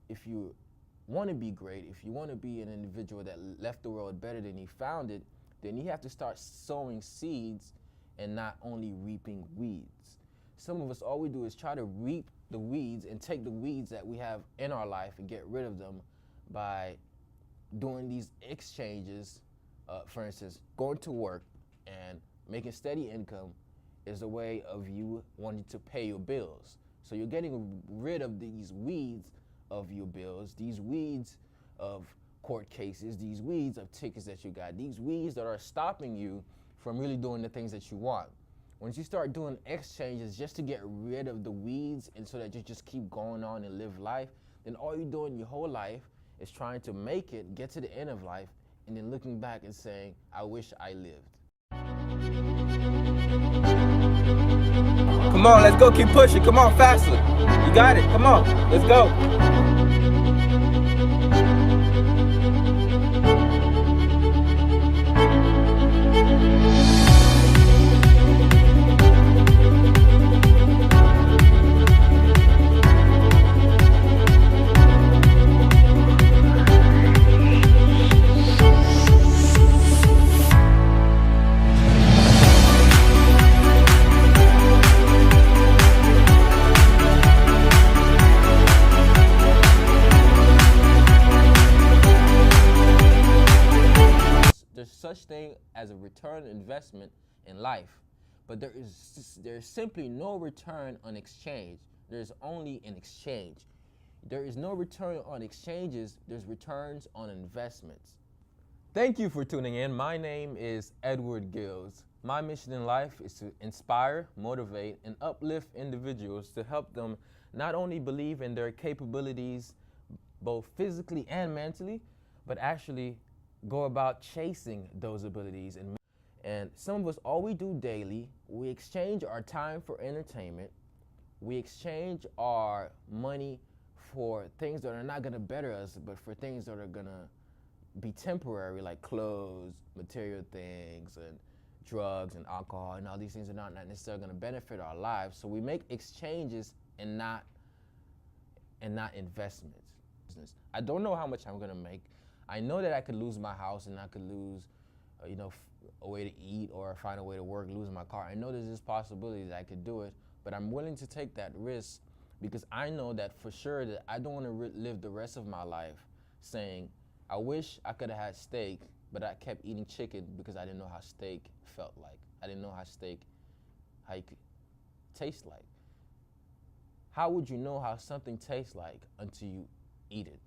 if you want to be great, if you want to be an individual that left the world better than he found it, then you have to start sowing seeds and not only reaping weeds. Some of us, all we do is try to reap the weeds and take the weeds that we have in our life and get rid of them by doing these exchanges. For instance, going to work and making steady income is a way of you wanting to pay your bills. So you're getting rid of these weeds of your bills, these weeds of court cases, these weeds of tickets that you got, these weeds that are stopping you from really doing the things that you want. Once you start doing exchanges just to get rid of the weeds and so that you just keep going on and live life, then all you're doing your whole life is trying to make it, get to the end of life, and then looking back and saying, I wish I lived. Come on, let's go, keep pushing. Come on, faster. You got it, come on, let's go. There's such thing as a return on investment in life, but there's simply no return on exchange. There's only an exchange. There is no return on exchanges, there's returns on investments. Thank you for tuning in. My name is Edward Gills. My mission in life is to inspire, motivate, and uplift individuals to help them not only believe in their capabilities, both physically and mentally, but actually go about chasing those abilities. And some of us, all we do daily, we exchange our time for entertainment. We exchange our money for things that are not gonna better us, but for things that are gonna be temporary, like clothes, material things, and drugs and alcohol, and all these things are not necessarily gonna benefit our lives. So we make exchanges and not investments. I don't know how much I'm gonna make. I know that I could lose my house and I could lose, a way to eat, or find a way to work, losing my car. I know there's this possibility that I could do it, but I'm willing to take that risk because I know that for sure that I don't want to live the rest of my life saying, I wish I could have had steak, but I kept eating chicken because I didn't know how steak felt like. I didn't know how it could taste like. How would you know how something tastes like until you eat it,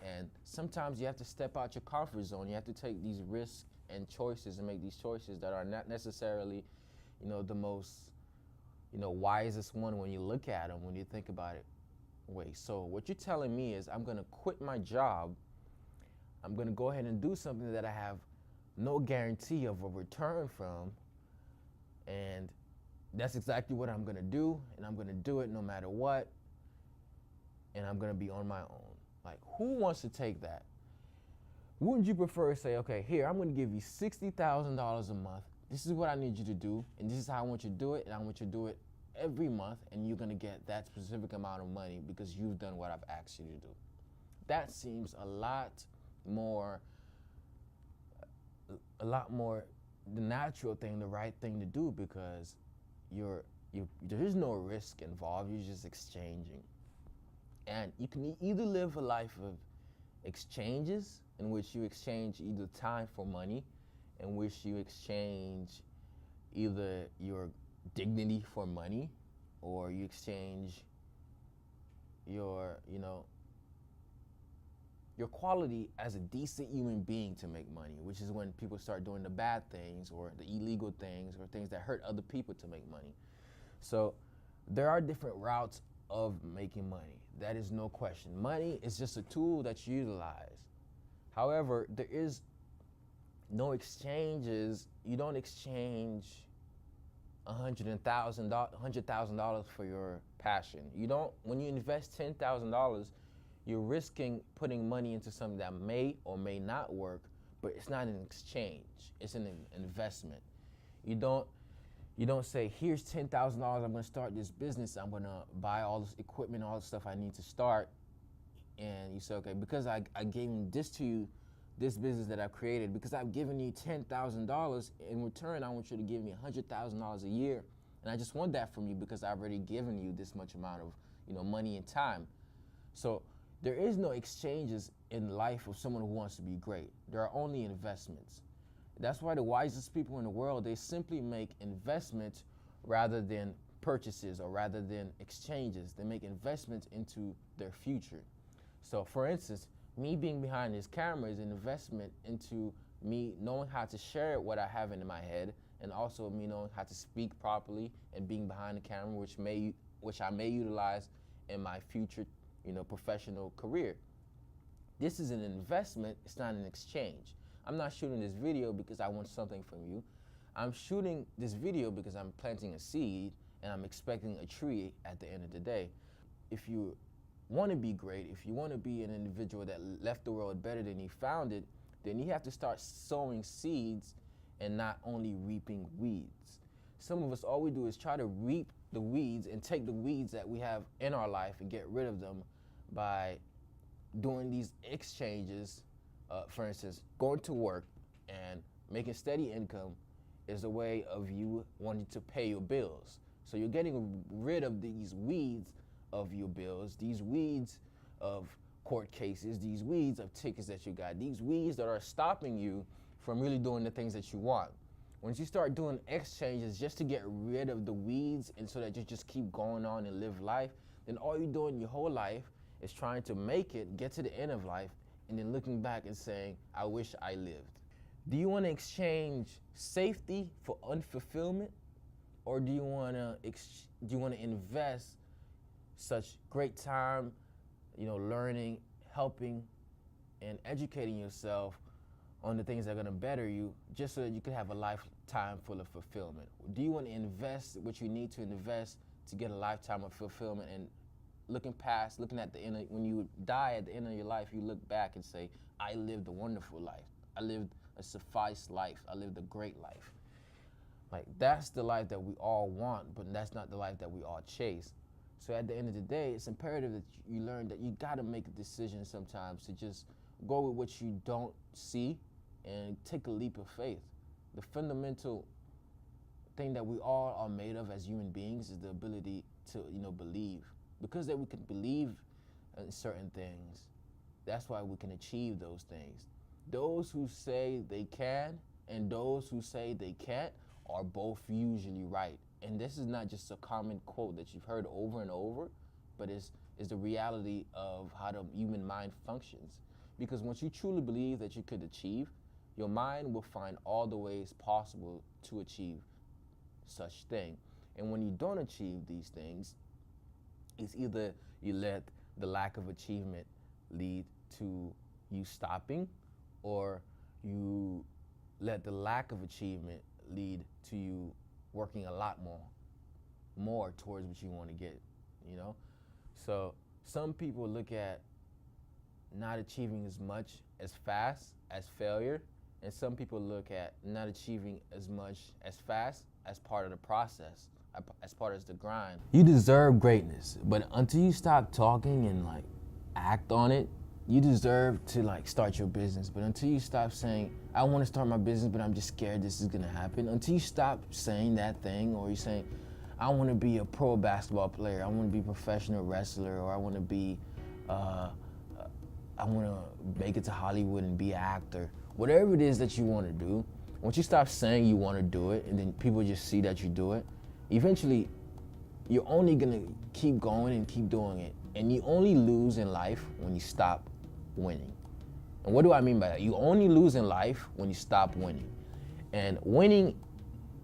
And sometimes you have to step out your comfort zone. You have to take these risks and choices and make these choices that are not necessarily, the most, wisest one when you look at them, when you think about it. Wait, so what you're telling me is I'm gonna quit my job. I'm gonna go ahead and do something that I have no guarantee of a return from, and that's exactly what I'm gonna do, and I'm gonna do it no matter what, and I'm gonna be on my own. Like, who wants to take that? Wouldn't you prefer to say, okay, here, I'm gonna give you $60,000 a month. This is what I need you to do, and this is how I want you to do it, and I want you to do it every month, and you're gonna get that specific amount of money because you've done what I've asked you to do. That seems a lot more the natural thing, the right thing to do, because there is no risk involved. You're just exchanging. And you can either live a life of exchanges, in which you exchange either time for money, in which you exchange either your dignity for money, or you exchange your quality as a decent human being to make money, which is when people start doing the bad things or the illegal things or things that hurt other people to make money. So there are different routes of making money. That is no question. Money is just a tool that you utilize. However, there is no exchanges. You don't exchange $100,000 for your passion. You don't. When you invest $10,000, you're risking putting money into something that may or may not work, but it's not an exchange. It's an investment. You don't say, here's $10,000, I'm gonna start this business, I'm gonna buy all this equipment, all the stuff I need to start, and you say, okay, because I gave this to you, this business that I've created, because I've given you $10,000, in return I want you to give me $100,000 a year, and I just want that from you because I've already given you this much amount of money and time. So there is no exchanges in life of someone who wants to be great. There are only investments. That's why the wisest people in the world, they simply make investments rather than purchases or rather than exchanges. They make investments into their future. So for instance, me being behind this camera is an investment into me knowing how to share what I have in my head, and also me knowing how to speak properly and being behind the camera, which I may utilize in my future, professional career. This is an investment, it's not an exchange. I'm not shooting this video because I want something from you. I'm shooting this video because I'm planting a seed and I'm expecting a tree at the end of the day. If you want to be great, if you want to be an individual that left the world better than you found it, then you have to start sowing seeds and not only reaping weeds. Some of us, all we do is try to reap the weeds and take the weeds that we have in our life and get rid of them by doing these exchanges. For instance, going to work and making steady income is a way of you wanting to pay your bills. So you're getting rid of these weeds of your bills, these weeds of court cases, these weeds of tickets that you got, these weeds that are stopping you from really doing the things that you want. Once you start doing exchanges just to get rid of the weeds and so that you just keep going on and live life, then all you're doing your whole life is trying to make it, get to the end of life, and then looking back and saying, I wish I lived. Do you want to exchange safety for unfulfillment? Or do you want to invest such great time, learning, helping, and educating yourself on the things that are going to better you, just so that you can have a lifetime full of fulfillment? Do you want to invest what you need to invest to get a lifetime of fulfillment, and looking at the end, when you die at the end of your life, you look back and say, I lived a wonderful life. I lived a suffice life. I lived a great life. Like, that's the life that we all want, but that's not the life that we all chase. So at the end of the day, it's imperative that you learn that you gotta make a decision sometimes to just go with what you don't see and take a leap of faith. The fundamental thing that we all are made of as human beings is the ability to, believe. Because that we can believe in certain things, that's why we can achieve those things. Those who say they can and those who say they can't are both usually right. And this is not just a common quote that you've heard over and over, but it's the reality of how the human mind functions. Because once you truly believe that you could achieve, your mind will find all the ways possible to achieve such thing. And when you don't achieve these things, it's either you let the lack of achievement lead to you stopping, or you let the lack of achievement lead to you working a lot more towards what you want to get, So some people look at not achieving as much as fast as failure, and some people look at not achieving as much as fast as part of the process, as part of the grind. You deserve greatness, but until you stop talking and act on it, you deserve to start your business. But until you stop saying, I want to start my business, but I'm just scared this is gonna happen, until you stop saying that thing, or you're saying, I want to be a pro basketball player, I want to be a professional wrestler, or I want to make it to Hollywood and be an actor, whatever it is that you want to do, once you stop saying you want to do it and then people just see that you do it, eventually you're only gonna keep going and keep doing it. And you only lose in life when you stop winning. And what do I mean by that? You only lose in life when you stop winning. And winning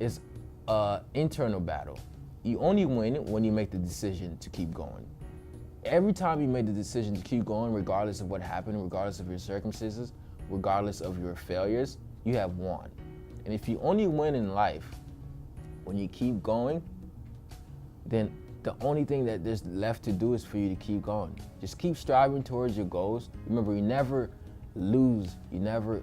is an internal battle. You only win when you make the decision to keep going. Every time you make the decision to keep going, regardless of what happened, regardless of your circumstances, regardless of your failures, you have won. And if you only win in life when you keep going, then the only thing that there's left to do is for you to keep going. Just keep striving towards your goals. Remember, you never lose, you never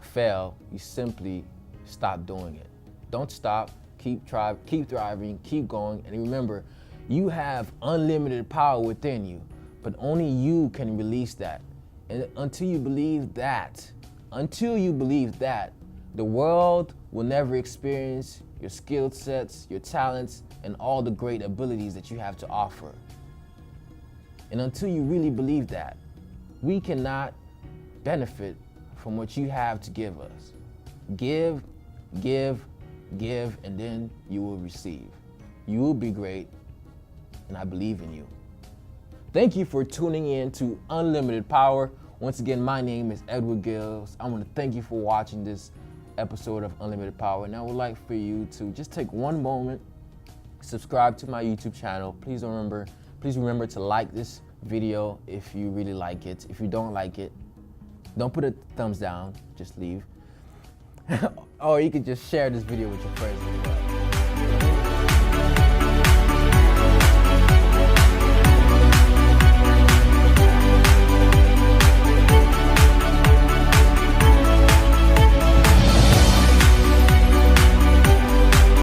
fail, you simply stop doing it. Don't stop, keep thriving, keep going, and remember, you have unlimited power within you. But only you can release that. And until you believe that, the world will never experience your skill sets, your talents, and all the great abilities that you have to offer. And until you really believe that, we cannot benefit from what you have to give us. Give, give, give, and then you will receive. You will be great, and I believe in you. Thank you for tuning in to Unlimited Power. Once again, my name is Edward Gills. I want to thank you for watching this episode of Unlimited Power, and I would like for you to just take one moment, subscribe to my YouTube channel. Please remember to like this video if you really like it. If you don't like it, don't put a thumbs down, just leave. Or you can just share this video with your friends as well.